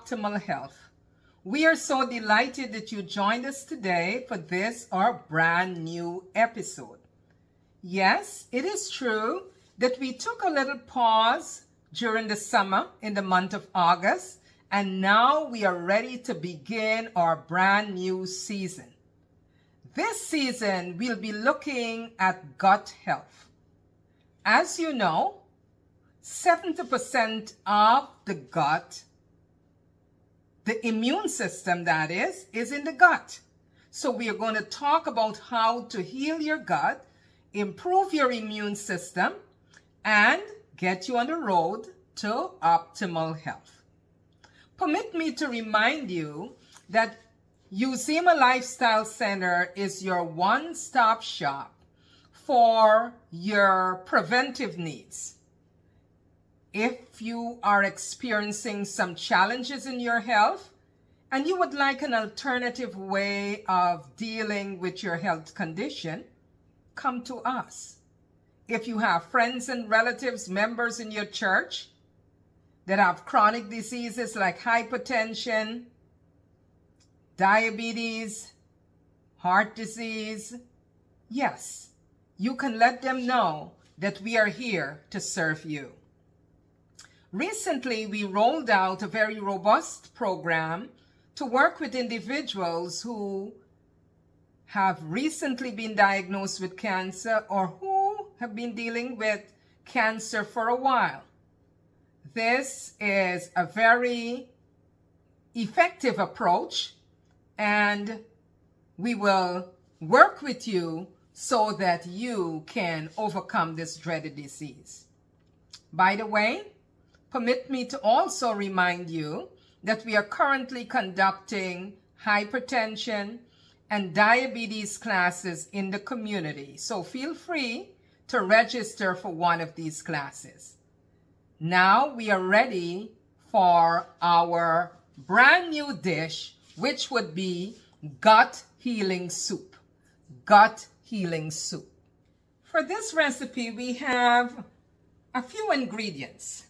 optimal health. We are so delighted that you joined us today for this, our brand new episode. Yes, it is true that we took a little pause during the summer in the month of August, and now we are ready to begin our brand new season. This season, we'll be looking at gut health. As you know, 70% of the gut, the immune system that is in the gut. So we are going to talk about how to heal your gut, improve your immune system, and get you on the road to optimal health. Permit me to remind you that Uzima Lifestyle Center is your one-stop shop for your preventive needs. If you are experiencing some challenges in your health and you would like an alternative way of dealing with your health condition, come to us. If you have friends and relatives, members in your church that have chronic diseases like hypertension, diabetes, heart disease, yes, you can let them know that we are here to serve you. Recently, we rolled out a very robust program to work with individuals who have recently been diagnosed with cancer or who have been dealing with cancer for a while. This is a very effective approach, and we will work with you so that you can overcome this dreaded disease. By the way, permit me to also remind you that we are currently conducting hypertension and diabetes classes in the community. So feel free to register for one of these classes. Now we are ready for our brand new dish, which would be gut healing soup. Gut healing soup. For this recipe, we have a few ingredients.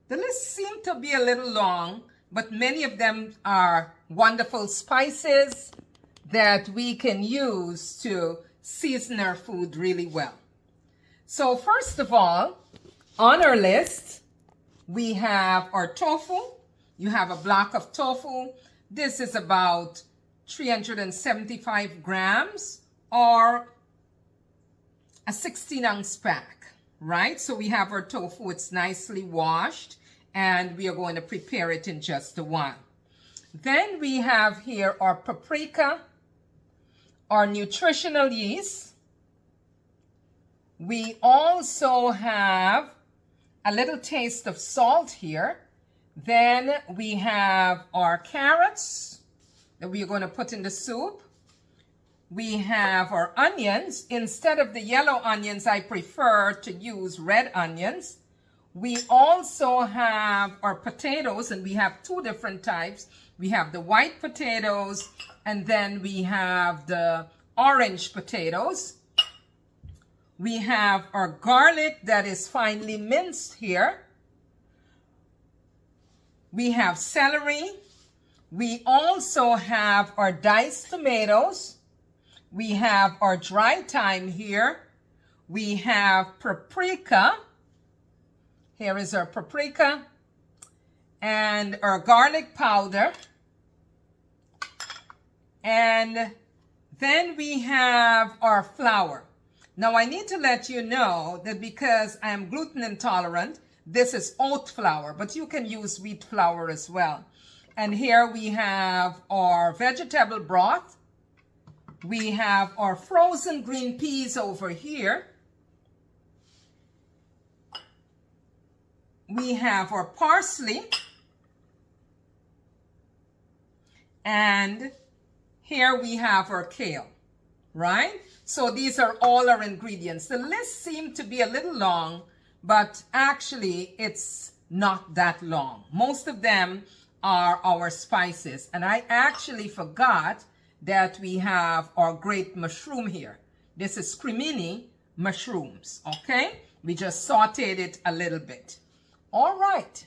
The list seems to be a little long, but many of them are wonderful spices that we can use to season our food really well. So first of all, on our list, we have our tofu. You have a block of tofu. This is about 375 grams or a 16-ounce pack. Right? So we have our tofu, it's nicely washed, and we are going to prepare it in just a while. Then we have here our paprika, our nutritional yeast. We also have a little taste of salt here. Then we have our carrots that we are going to put in the soup. We have our onions. Instead of the yellow onions, I prefer to use red onions. We also have our potatoes, and we have two different types. We have the white potatoes, and then we have the orange potatoes. We have our garlic that is finely minced here. We have celery. We also have our diced tomatoes. We have our dry thyme here. We have paprika. Here is our paprika. And our garlic powder. And then we have our flour. Now I need to let you know that because I am gluten intolerant, this is oat flour, but you can use wheat flour as well. And here we have our vegetable broth. We have our frozen green peas over here. We have our parsley. And here we have our kale, right? So these are all our ingredients. The list seemed to be a little long, but actually it's not that long. Most of them are our spices. And I actually forgot that we have our great mushroom here. This is cremini mushrooms, okay? We just sauteed it a little bit. All right.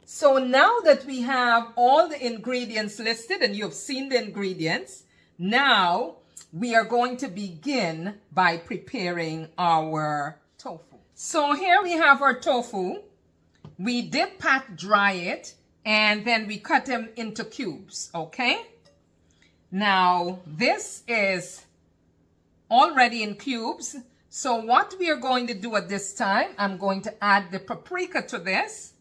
So now that we have all the ingredients listed and you've seen the ingredients, now we are going to begin by preparing our tofu. So here we have our tofu. We did pat dry it and then we cut them into cubes, okay? Now this is already in cubes. So what we are going to do at this time, I'm going to add the paprika to this.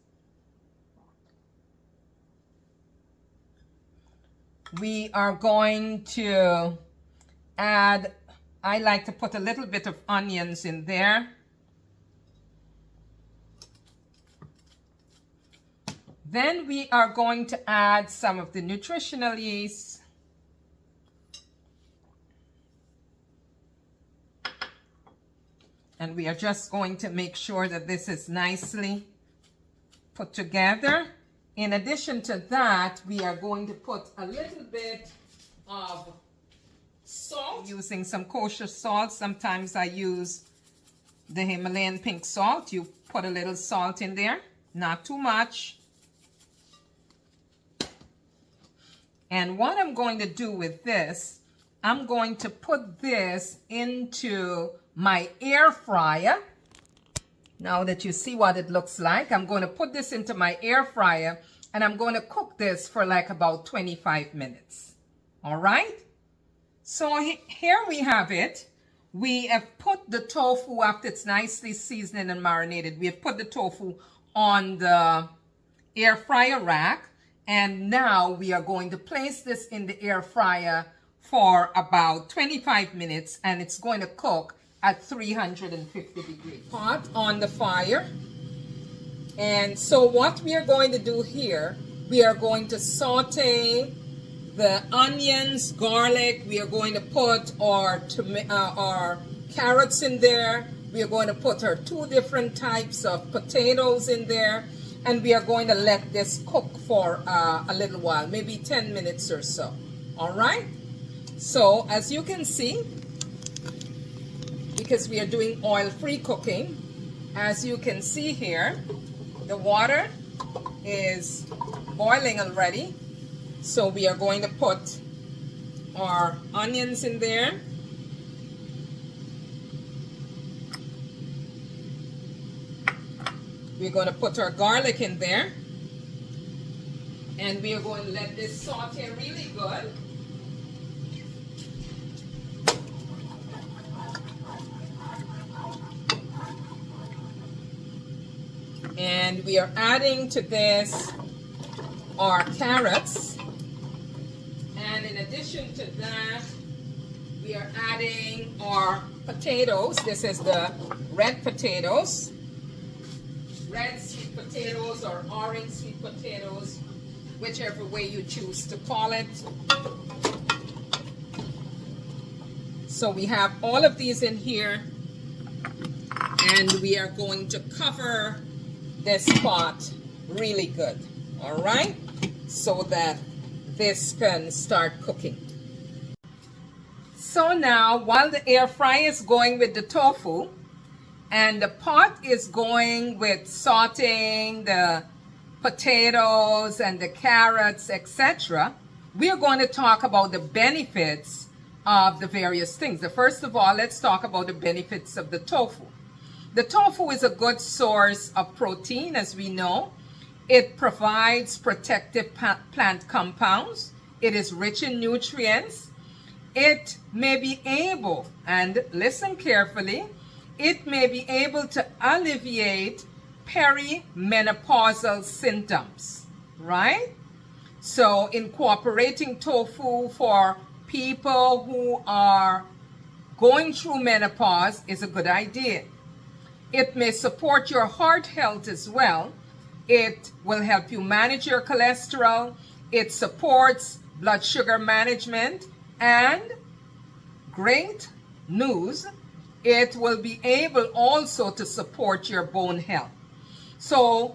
We are going to add, I like to put a little bit of onions in there. Then we are going to add some of the nutritional yeast. And we are just going to make sure that this is nicely put together. In addition to that, we are going to put a little bit of salt. Using some kosher salt. Sometimes I use the Himalayan pink salt. You put a little salt in there, not too much. And what I'm going to do with this, I'm going to put this into my air fryer. Now that you see what it looks like, I'm going to put this into my air fryer and I'm going to cook this for like about 25 minutes. All right? So here we have it. We have put the tofu, after it's nicely seasoned and marinated, we have put the tofu on the air fryer rack. And now we are going to place this in the air fryer for about 25 minutes and it's going to cook at 350 degrees. Pot on the fire. And so what we are going to do here, we are going to saute the onions, garlic. We are going to put our carrots in there. We are going to put our 2 different types of potatoes in there. And we are going to let this cook for a little while, maybe 10 minutes or so. All right? So as you can see, because we are doing oil-free cooking, as you can see here, the water is boiling already. So we are going to put our onions in there. We're going to put our garlic in there. And we are going to let this saute really good. And we are adding to this our carrots. And in addition to that, we are adding our potatoes. This is the red potatoes. Red sweet potatoes or orange sweet potatoes, whichever way you choose to call it. So we have all of these in here. And we are going to cover this pot really good, all right, so that this can start cooking. So now, while the air fryer is going with the tofu and the pot is going with sauteing the potatoes and the carrots, etc., we are going to talk about the benefits of the various things. First of all, let's talk about the benefits of the tofu. The tofu is a good source of protein, as we know. It provides protective plant compounds. It is rich in nutrients. It may be able, and listen carefully, it may be able to alleviate perimenopausal symptoms, right? So incorporating tofu for people who are going through menopause is a good idea. It may support your heart health as well. It will help you manage your cholesterol. It supports blood sugar management. And great news, it will be able also to support your bone health. So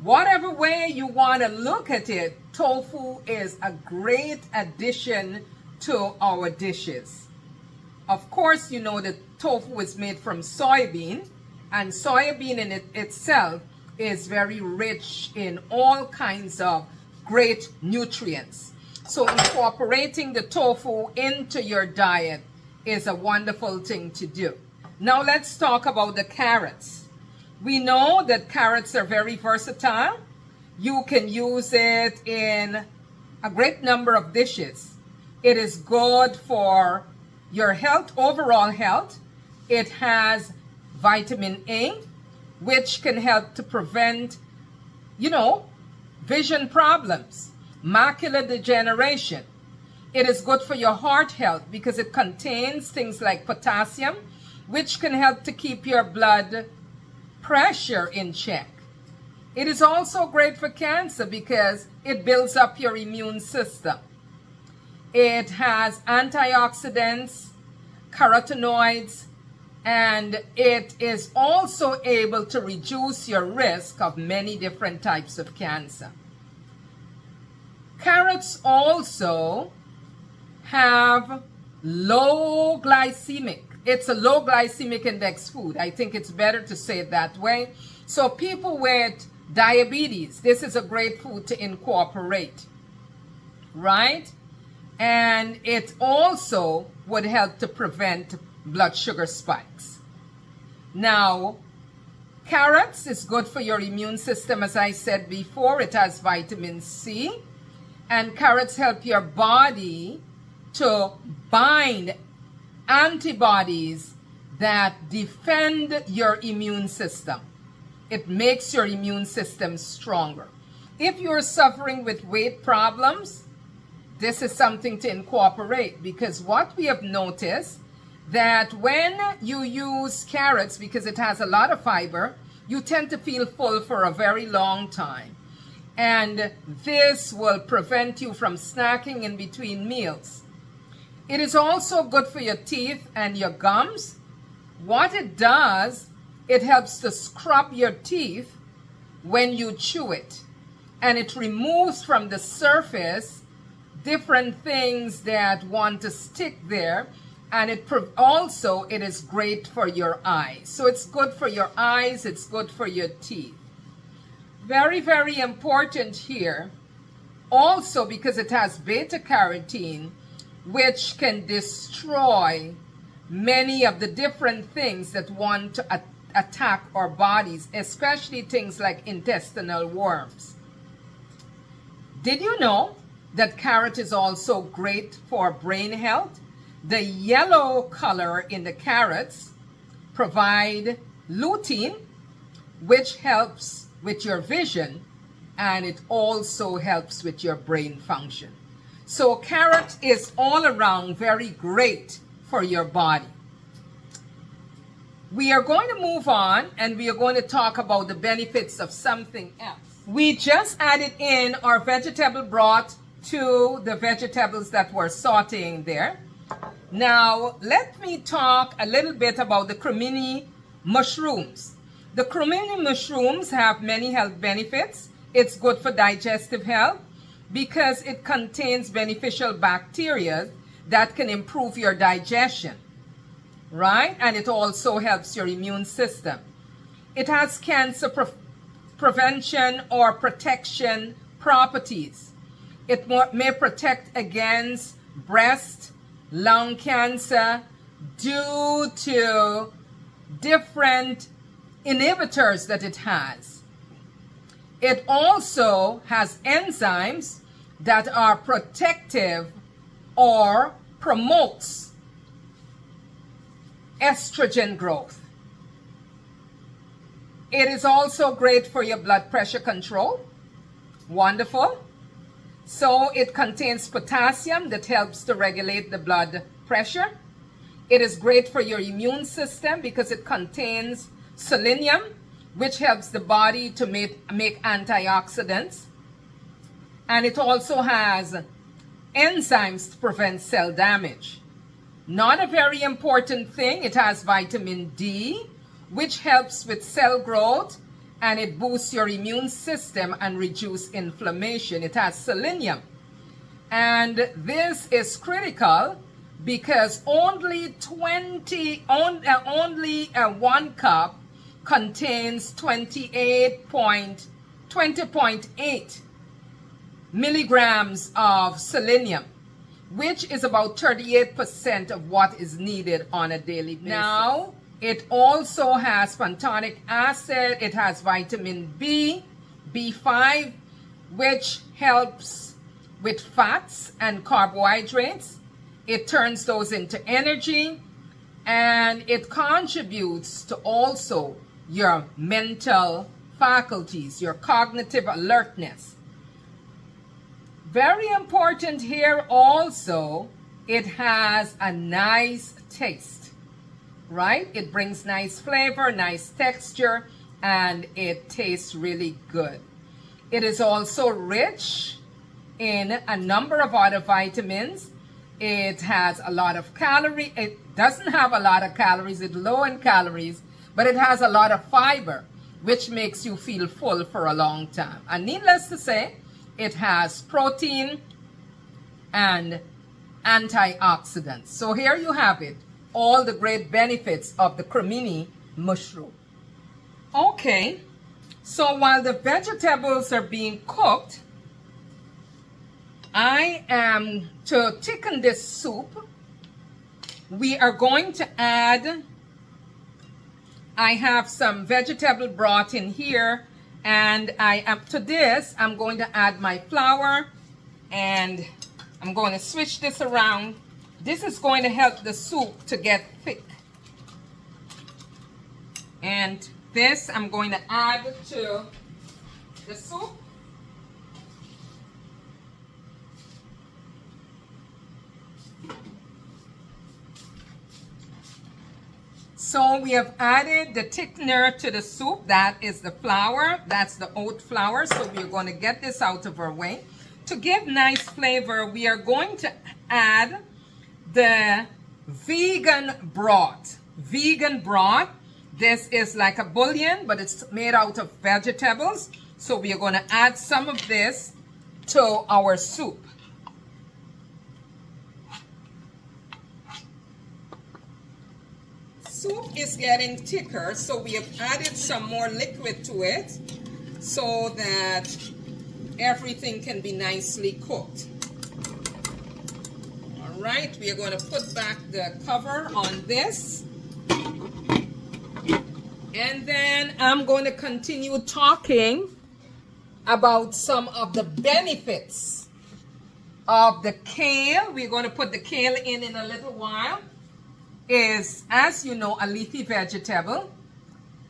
whatever way you want to look at it, tofu is a great addition to our dishes. Of course, you know that tofu is made from soybean, and soybean in itself is very rich in all kinds of great nutrients. So incorporating the tofu into your diet is a wonderful thing to do. Now let's talk about the carrots. We know that carrots are very versatile. You can use it in a great number of dishes. It is good for your health, overall health. It has vitamin A, which can help to prevent, vision problems, macular degeneration. It is good for your heart health because it contains things like potassium, which can help to keep your blood pressure in check. It is also great for cancer because it builds up your immune system. It has antioxidants, carotenoids, and it is also able to reduce your risk of many different types of cancer. Carrots also have low glycemic. It's a low glycemic index food. I think it's better to say it that way. So people with diabetes, this is a great food to incorporate, right? And it also would help to prevent blood sugar spikes. Now, carrots is good for your immune system. As I said before, it has vitamin C, and carrots help your body to bind antibodies that defend your immune system. It makes your immune system stronger. If you're suffering with weight problems, this is something to incorporate, because what we have noticed that when you use carrots, because it has a lot of fiber, you tend to feel full for a very long time. And this will prevent you from snacking in between meals. It is also good for your teeth and your gums. What it does, it helps to scrub your teeth when you chew it. And it removes from the surface different things that want to stick there. And it is great for your eyes. So it's good for your eyes, it's good for your teeth. Very, very important here. Also, because it has beta carotene, which can destroy many of the different things that want to attack our bodies, especially things like intestinal worms. Did you know that carrot is also great for brain health? The yellow color in the carrots provide lutein, which helps with your vision, and it also helps with your brain function. So carrot is all around very great for your body. We are going to move on, and we are going to talk about the benefits of something else. We just added in our vegetable broth to the vegetables that we're sauteing there. Now, let me talk a little bit about the cremini mushrooms. The cremini mushrooms have many health benefits. It's good for digestive health because it contains beneficial bacteria that can improve your digestion, right? And it also helps your immune system. It has cancer prevention or protection properties. It may protect against breast, lung cancer due to different inhibitors that it has. It also has enzymes that are protective or promotes estrogen growth. It is also great for your blood pressure control. Wonderful. So it contains potassium that helps to regulate the blood pressure. It is great for your immune system because it contains selenium, which helps the body to make antioxidants. And it also has enzymes to prevent cell damage. Not a very important thing, it has vitamin D, which helps with cell growth, and it boosts your immune system and reduce inflammation. It has selenium. And this is critical because only 1 cup contains 20.8 milligrams of selenium, which is about 38% of what is needed on a daily basis. Now, it also has pantothenic acid, it has vitamin B, B5, which helps with fats and carbohydrates. It turns those into energy, and it contributes to also your mental faculties, your cognitive alertness. Very important here also, it has a nice taste, right? It brings nice flavor, nice texture, and it tastes really good. It is also rich in a number of other vitamins. It has a lot of calories. It doesn't have a lot of calories, it's low in calories, but it has a lot of fiber, which makes you feel full for a long time. And needless to say, it has protein and antioxidants. So here you have it, all the great benefits of the cremini mushroom. Okay, so while the vegetables are being cooked, I am to thicken this soup. We are going to add, I have some vegetable broth in here, and I'm going to add my flour, and I'm going to switch this around. This is going to help the soup to get thick. And this I'm going to add to the soup. So we have added the thickener to the soup. That is the flour. That's the oat flour. So we're going to get this out of our way. To give nice flavor, we are going to add the vegan broth. Vegan broth. This is like a bouillon, but it's made out of vegetables. So we are going to add some of this to our soup. Soup is getting thicker, so we have added some more liquid to it so that everything can be nicely cooked. All right, we are going to put back the cover on this. And then I'm going to continue talking about some of the benefits of the kale. We're going to put the kale in a little while. Is, as you know, a leafy vegetable,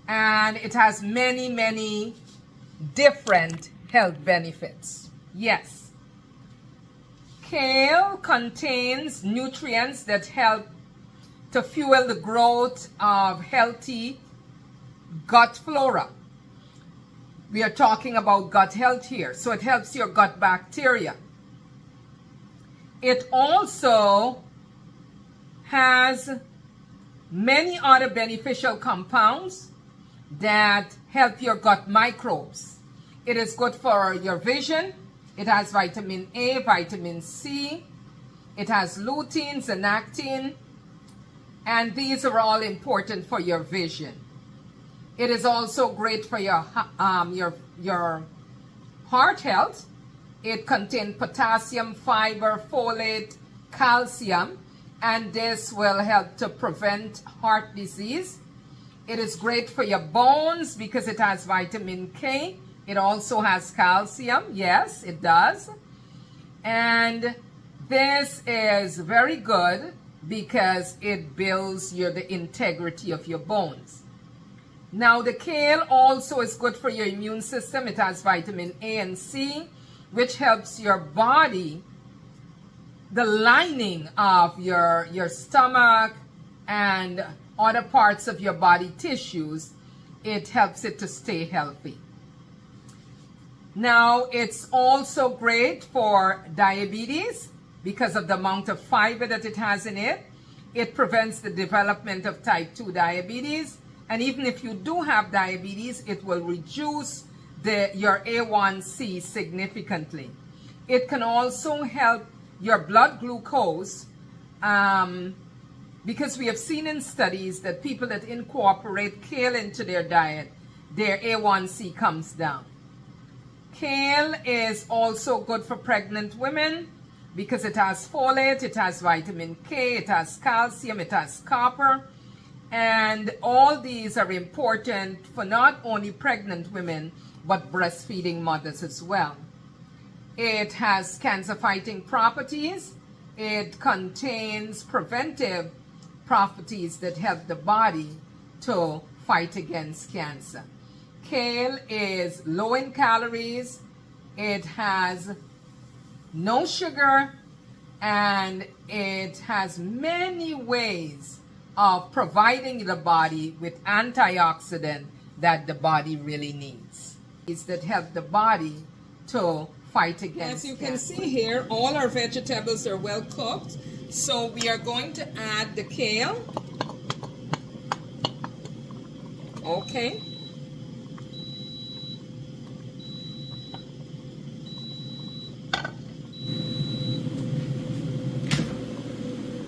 and it has many, many different health benefits. Yes. Kale contains nutrients that help to fuel the growth of healthy gut flora. We are talking about gut health here, so it helps your gut bacteria. It also has many other beneficial compounds that help your gut microbes. It is good for your vision. It has vitamin A, vitamin C. It has lutein, xanactin, and these are all important for your vision. It is also great for your heart health. It contains potassium, fiber, folate, calcium, and this will help to prevent heart disease. It is great for your bones because it has vitamin K. It also has calcium. Yes, it does. And this is very good because it builds the integrity of your bones. Now, the kale also is good for your immune system. It has vitamin A and C, which helps your body, the lining of your stomach and other parts of your body tissues. It helps it to stay healthy. Now, it's also great for diabetes because of the amount of fiber that it has in it. It prevents the development of type 2 diabetes. And even if you do have diabetes, it will reduce your A1C significantly. It can also help your blood glucose because we have seen in studies that people that incorporate kale into their diet, their A1C comes down. Kale is also good for pregnant women because it has folate, it has vitamin K, it has calcium, it has copper, and all these are important for not only pregnant women but breastfeeding mothers as well. It has cancer-fighting properties. It contains preventive properties that help the body to fight against cancer. Kale is low in calories. It has no sugar, and it has many ways of providing the body with antioxidant that the body really needs. It's that help the body to fight against. As you can see here, all our vegetables are well cooked. So we are going to add the kale. Okay.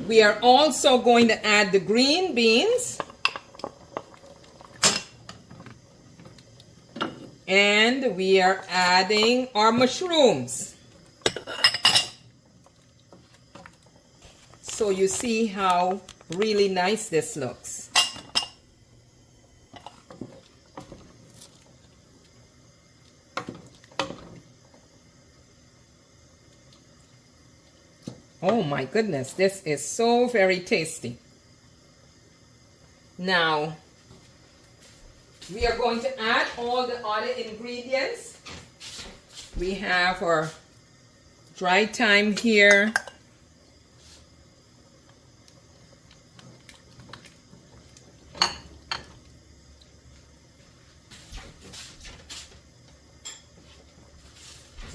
We are also going to add the green beans. And we are adding our mushrooms. So you see how really nice this looks. Oh my goodness, this is so very tasty. Now, we are going to add all the other ingredients. We have our dry thyme here.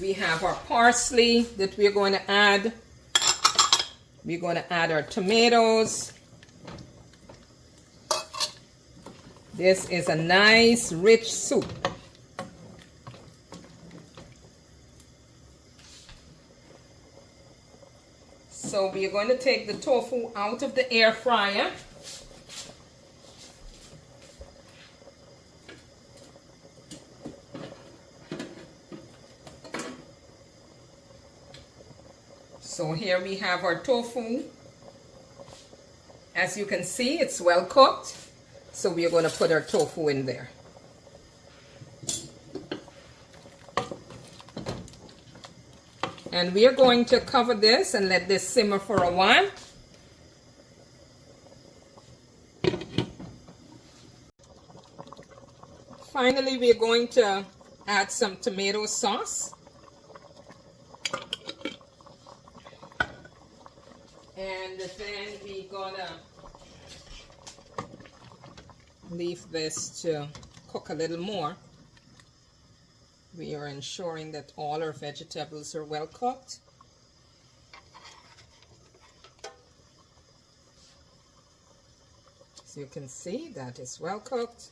We have our parsley that we're going to add. We're going to add our tomatoes. This is a nice, rich soup. So we are going to take the tofu out of the air fryer. So here we have our tofu. As you can see, it's well cooked. So we are going to put our tofu in there. And we are going to cover this and let this simmer for a while. Finally, we are going to add some tomato sauce. And then we're gonna leave this to cook a little more. We are ensuring that all our vegetables are well cooked. So you can see that is well cooked.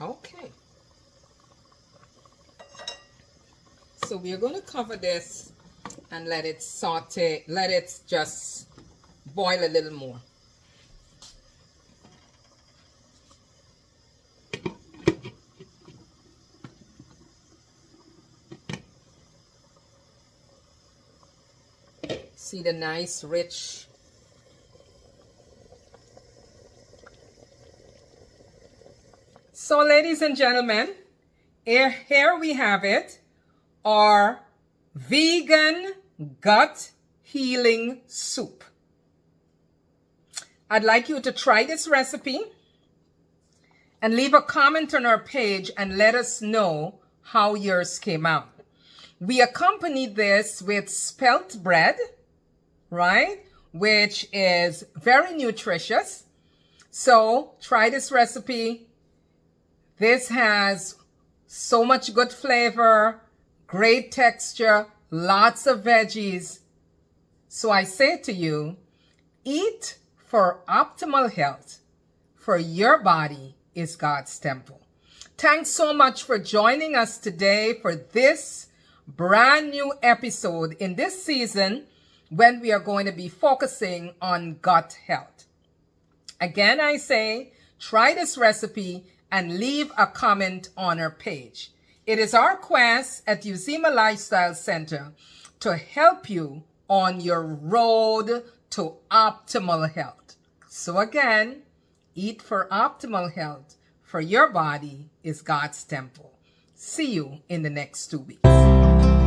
Okay. So we are going to cover this and let it saute, let it just boil a little more. See the nice, rich. So, ladies and gentlemen, here we have it, our vegan gut healing soup. I'd like you to try this recipe and leave a comment on our page and let us know how yours came out. We accompanied this with spelt bread, right, which is very nutritious. So try this recipe. This has so much good flavor, great texture, lots of veggies. So I say to you, eat for optimal health, for your body is God's temple. Thanks so much for joining us today for this brand new episode in this season when we are going to be focusing on gut health. Again, I say, try this recipe and leave a comment on our page. It is our quest at Uzima Lifestyle Center to help you on your road to optimal health. So again, eat for optimal health, for your body is God's temple. See you in the next 2 weeks.